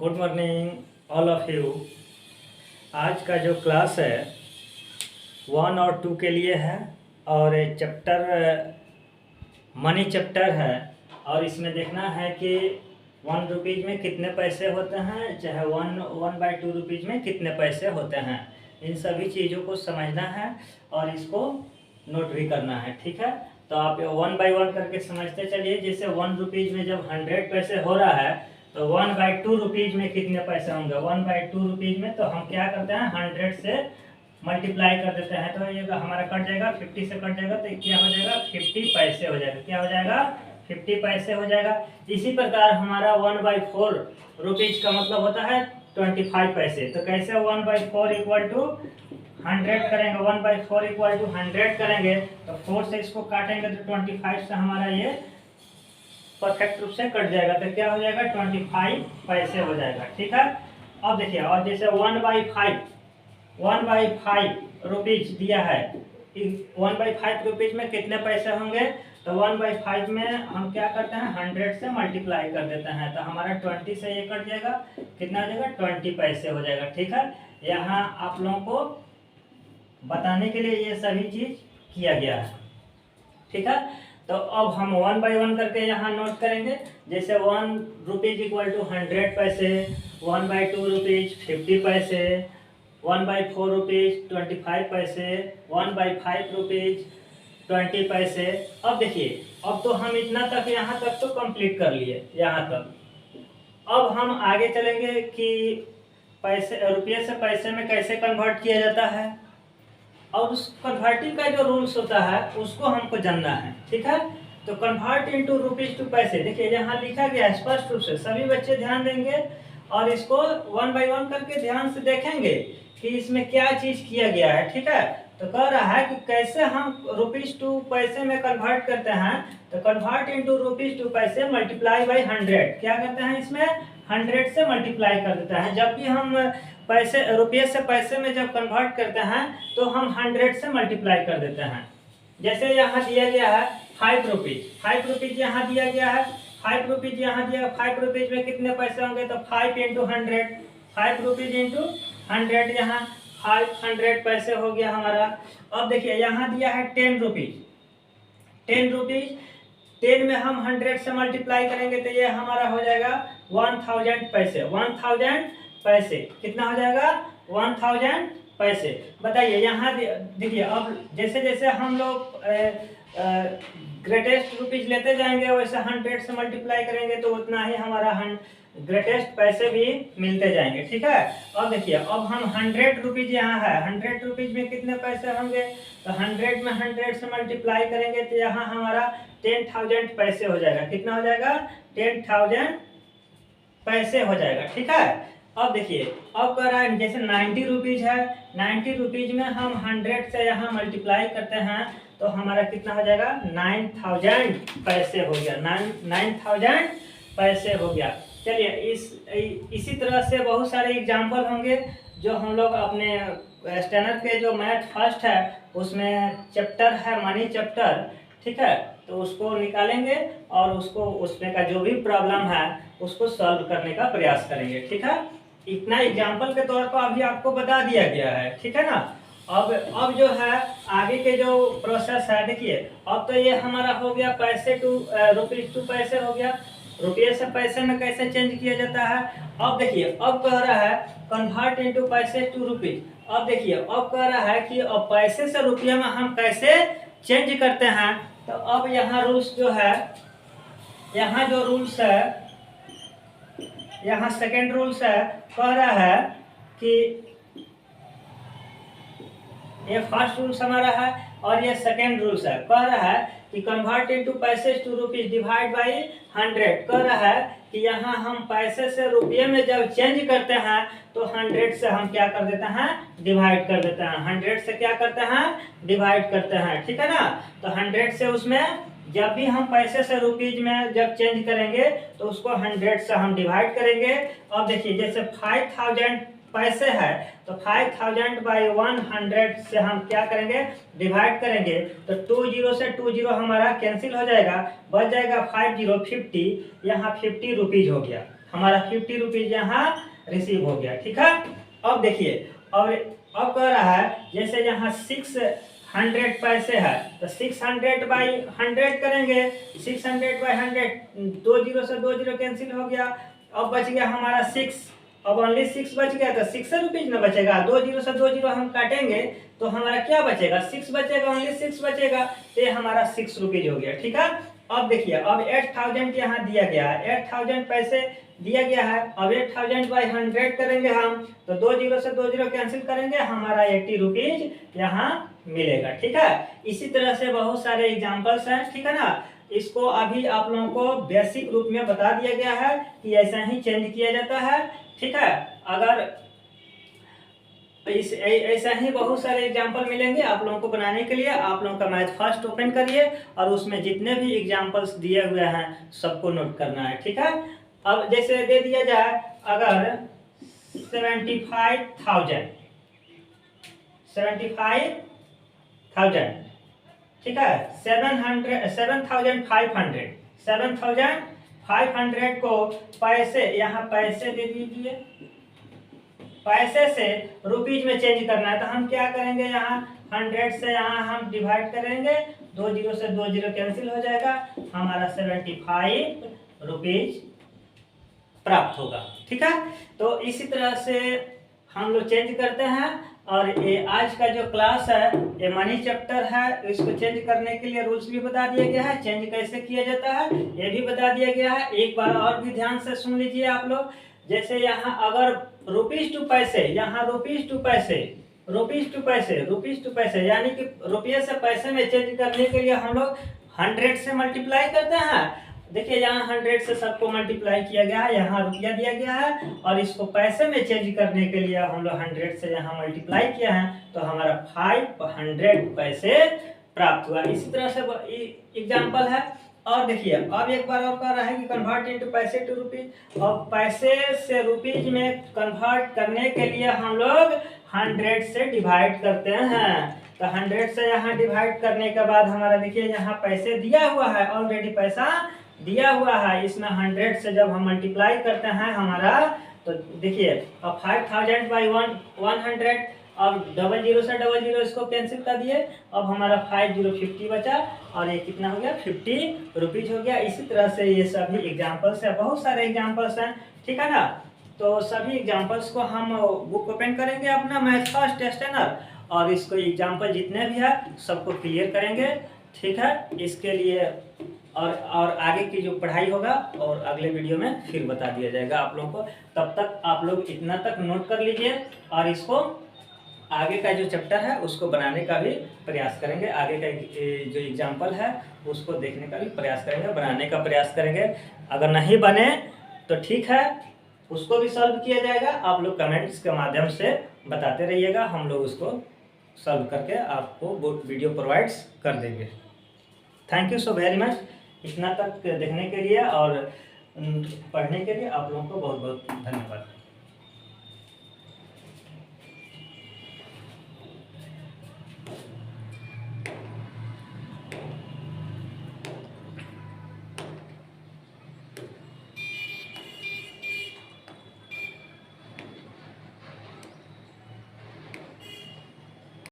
Good morning all of you. आज का जो क्लास है 1 और 2 के लिए है और चैप्टर मनी चैप्टर है। और इसमें देखना है कि 1 रुपीज़ में कितने पैसे होते हैं, चाहे 1/2 रुपीज़ में कितने पैसे होते हैं। इन सभी चीज़ों को समझना है और इसको नोट भी करना है, ठीक है। तो आप 1 बाई 1 करके समझते चलिए। जैसे 1 रुपीज़ में जब 100 पैसे हो रहा है तो 1/2 रुपीज़ में कितने पैसे होंगे। 1/2 रुपीज़ में तो हम क्या करते हैं 100 से मल्टीप्लाई कर देते हैं, तो ये हमारा कट जाएगा, 50 से कट जाएगा तो क्या हो जाएगा 50 पैसे हो जाएगा। क्या हो जाएगा 50 पैसे हो जाएगा। इसी प्रकार हमारा 1/4 रुपीज़ का मतलब होता है 25 पैसे। तो कैसे 1/4 इक्वल टू 100 करेंगे, 1/4 इक्वल टू 100 करेंगे तो 4 से इसको काटेंगे तो 25 से हमारा ये परफेक्ट रूप से कट जाएगा। तो क्या हो जाएगा 25 पैसे हो जाएगा, ठीक है। अब देखिए, और जैसे 1/5 रुपीज दिया है, 1/5 रुपीज में कितने पैसे होंगे, तो 1/5 में हम क्या करते हैं 100 से मल्टीप्लाई कर देते हैं, तो हमारा 20 से ये कट जाएगा, कितना हो जाएगा 20 पैसे हो जाएगा, ठीक है। यहाँ आप लोगों को बताने के लिए ये सभी चीज किया गया है, ठीक है। तो अब हम 1 बाई 1 करके यहाँ नोट करेंगे। जैसे 1 रुपीज इक्वल टू 100 पैसे, 1/2 रुपीज 50 पैसे, 1/4 रुपीज 25 पैसे, 1/5 रुपीज 20 पैसे। अब देखिए, अब तो हम इतना तक यहाँ तक तो कंप्लीट कर लिए यहाँ तक। अब हम आगे चलेंगे कि पैसे रुपये से पैसे में कैसे कन्वर्ट किया जाता है और उस कन्वर्टिंग का जो रूल्स होता है उसको हमको जानना है, ठीक है। तो कन्वर्ट इनटू रुपीज टू पैसे, देखिए यहाँ लिखा गया है स्पष्ट रूप से, सभी बच्चे ध्यान देंगे और इसको 1 बाई 1 करके ध्यान से देखेंगे कि इसमें क्या चीज किया गया है, ठीक है। तो कह रहा है कि कैसे हम रुपीज टू पैसे में कन्वर्ट करते हैं। तो कन्वर्ट इनटू रुपीज टू पैसे मल्टीप्लाई बाई 100, क्या करते हैं इसमें 100 से मल्टीप्लाई कर देते हैं। जब भी हम पैसे रुपये से पैसे में जब कन्वर्ट करते हैं तो हम 100 से मल्टीप्लाई कर देते हैं। जैसे यहाँ दिया गया है 5 रुपीज यहाँ दिया गया है, 5 रुपीज यहाँ दिया, 5 रुपीज में कितने पैसे होंगे, तो 5 इंटू 100, 5 रुपीज इंटू 100, यहाँ 500 पैसे हो गया हमारा। अब देखिए यहाँ दिया है 10 रुपीज, 10 में हम 100 से मल्टीप्लाई करेंगे तो ये हमारा हो जाएगा 1000 पैसे। 1000 पैसे कितना हो जाएगा 1000 पैसे। बताइए यहाँ देखिए, अब जैसे जैसे हम लोग ग्रेटेस्ट रुपीज लेते जाएंगे वैसे 100 से मल्टीप्लाई करेंगे तो उतना ही हमारा ग्रेटेस्ट पैसे भी मिलते जाएंगे, ठीक है। अब देखिए, अब हम 100 रुपीज यहाँ है, 100 रुपीज में कितने पैसे होंगे, तो 100 में 100 से मल्टीप्लाई करेंगे तो यहाँ हमारा 10,000 पैसे हो जाएगा। कितना हो जाएगा 10,000 पैसे हो जाएगा, ठीक है। अब देखिए, अब कह रहा है जैसे 90 रुपीज है, 90 रुपीज में हम 100 से यहाँ मल्टीप्लाई करते हैं तो हमारा कितना हो जाएगा 9000 पैसे हो गया, 9000 पैसे हो गया। चलिए इसी तरह से बहुत सारे एग्जाम्पल होंगे जो हम लोग अपने स्टैंडर्ड के जो मैथ फर्स्ट है उसमें चैप्टर है मनी चैप्टर, ठीक है। तो उसको निकालेंगे और उसको उसमें का जो भी प्रॉब्लम है उसको सॉल्व करने का प्रयास करेंगे, ठीक है। इतना एग्जाम्पल के तौर पर अभी आपको बता दिया गया है, ठीक है ना। अब जो है आगे के जो प्रोसेस है, देखिए अब तो ये हमारा हो गया पैसे टू रुपीज टू पैसे हो गया, रुपये से पैसे में कैसे चेंज किया जाता है। अब देखिए, अब कह रहा है कन्वर्ट इनटू पैसे टू रुपीज। अब देखिए, अब कह रहा है कि अब पैसे से रुपये में हम कैसे चेंज करते हैं। तो अब यहाँ रूल्स जो है, यहाँ जो रूल्स है, यहाँ सेकेंड रूल्स है, कह रहा है कि ये फर्स्ट रूल्स हमारा है और ये सेकेंड रूल्स है। कह रहा है कि कन्वर्ट इनटू पैसे टू रुपीज डिवाइड बाई 100। कह रहा है कि यहाँ हम पैसे से रुपये में जब चेंज करते हैं तो 100 से हम क्या कर देते हैं डिवाइड कर देते हैं, 100 से क्या करते हैं डिवाइड करते हैं, ठीक है ना। तो 100 से उसमें जब भी हम पैसे से रुपीज में जब चेंज करेंगे तो उसको 100 से हम डिवाइड करेंगे। अब देखिए, जैसे 5000 पैसे है तो 5000 बाई 100 से हम क्या करेंगे डिवाइड करेंगे, तो 20 से 20 हमारा कैंसिल हो जाएगा, बच जाएगा 50, 50, यहाँ 50 रुपीज हो गया, हमारा 50 रुपीज यहाँ रिसीव हो गया। ठीक है, अब देखिए अब कह रहा है जैसे यहाँ 600 पैसे है तो 600 बाई 100 करेंगे। 600 बाई 100, 2 जीरो से 2 जीरो कैंसिल हो गया। अब बच गया हमारा 6, अब ओनली 6 बच गया तो 6 रुपीज में बचेगा। 2 जीरो से 2 जीरो हम काटेंगे तो हमारा क्या बचेगा, 6 बचेगा, ओनली 6 बचेगा, तो ये हमारा 6 रुपीज हो गया। ठीक है, अब देखिए अब 8000 यहाँ दिया गया है, 8000 पैसे दिया गया है। अब 8000 बाई 100 करेंगे हम तो 2 जीरो से 2 जीरो कैंसिल करेंगे, हमारा 80 रुपीज यहाँ मिलेगा। ठीक है, इसी तरह से बहुत सारे एग्जाम्पल्स हैं। ठीक है ना, इसको अभी आप लोगों को बेसिक रूप में बता दिया गया है कि ऐसा ही चेंज किया जाता है। ठीक है, अगर ऐसा ही बहुत सारे एग्जाम्पल मिलेंगे आप लोगों को बनाने के लिए। आप लोगों का मैथ फर्स्ट ओपन करिए और उसमें जितने भी एग्जाम्पल्स दिए हुए हैं सबको नोट करना है। ठीक है, अब जैसे दे दिया जाए अगर 75,000, ठीक है, 7,500 को पैसे, यहाँ पैसे दे दीजिए, पैसे से रुपीज में चेंज करना है तो हम क्या करेंगे, यहाँ 100 से यहाँ हम डिवाइड करेंगे, 2 जीरो से 2 जीरो कैंसिल हो जाएगा, हमारा 75 रुपीज प्राप्त होगा। ठीक है, तो इसी तरह से हम लोग चेंज करते हैं। और ये आज का जो क्लास है ये मनी चैप्टर है, इसको चेंज करने के लिए रूल्स भी बता दिया गया है, चेंज कैसे किया जाता है ये भी बता दिया गया है। एक बार और भी ध्यान से सुन लीजिए आप लोग। जैसे यहाँ अगर रुपीज टू पैसे, यहाँ रुपीज टू पैसे यानी कि रुपये से पैसे में चेंज करने के लिए हम लोग 100 से मल्टीप्लाई करते हैं। देखिए यहाँ 100 से सबको मल्टीप्लाई किया गया है, यहाँ रुपया दिया गया है और इसको पैसे में चेंज करने के लिए हम लोग 100 से यहाँ मल्टीप्लाई किया है तो हमारा 500 पैसे प्राप्त हुआ। इसी तरह से एग्जाम्पल है। और देखिए अब एक बार और कह रहा है कि कन्वर्ट इनटू पैसे टू रुपीज। और पैसे से रुपीज में कन्वर्ट करने के लिए हम लोग 100 से डिवाइड करते हैं। तो 100 से यहाँ डिवाइड करने के बाद हमारा देखिए यहाँ पैसे दिया हुआ है, ऑलरेडी पैसा दिया हुआ है, इसमें 100 से जब हम मल्टीप्लाई करते हैं हमारा, तो देखिए अब 5000 बाई 100, अब 00 से 00 इसको कैंसिल कर दिए, अब हमारा 5050 बचा और ये कितना हो गया, 50 रुपीज हो गया। इसी तरह से ये सभी एग्जाम्पल्स है, बहुत सारे एग्जाम्पल्स हैं। ठीक है ना, तो सभी एग्जाम्पल्स को हम बुक ओपन करेंगे अपना मैथ फर्स्ट टेस्टनर और इसको एग्जाम्पल जितने भी है सबको क्लियर करेंगे। ठीक है, इसके लिए और आगे की जो पढ़ाई होगा और अगले वीडियो में फिर बता दिया जाएगा आप लोगों को। तब तक आप लोग इतना तक नोट कर लीजिए और इसको आगे का जो चैप्टर है उसको बनाने का भी प्रयास करेंगे, आगे का जो एग्जाम्पल है उसको देखने का भी प्रयास करेंगे, बनाने का प्रयास करेंगे। अगर नहीं बने तो ठीक है, उसको भी सॉल्व किया जाएगा। आप लोग कमेंट्स के माध्यम से बताते रहिएगा, हम लोग उसको सॉल्व करके आपको वीडियो प्रोवाइड्स कर देंगे। Thank you so very much इतना तक देखने के लिए और पढ़ने के लिए आप लोगों को बहुत बहुत धन्यवाद।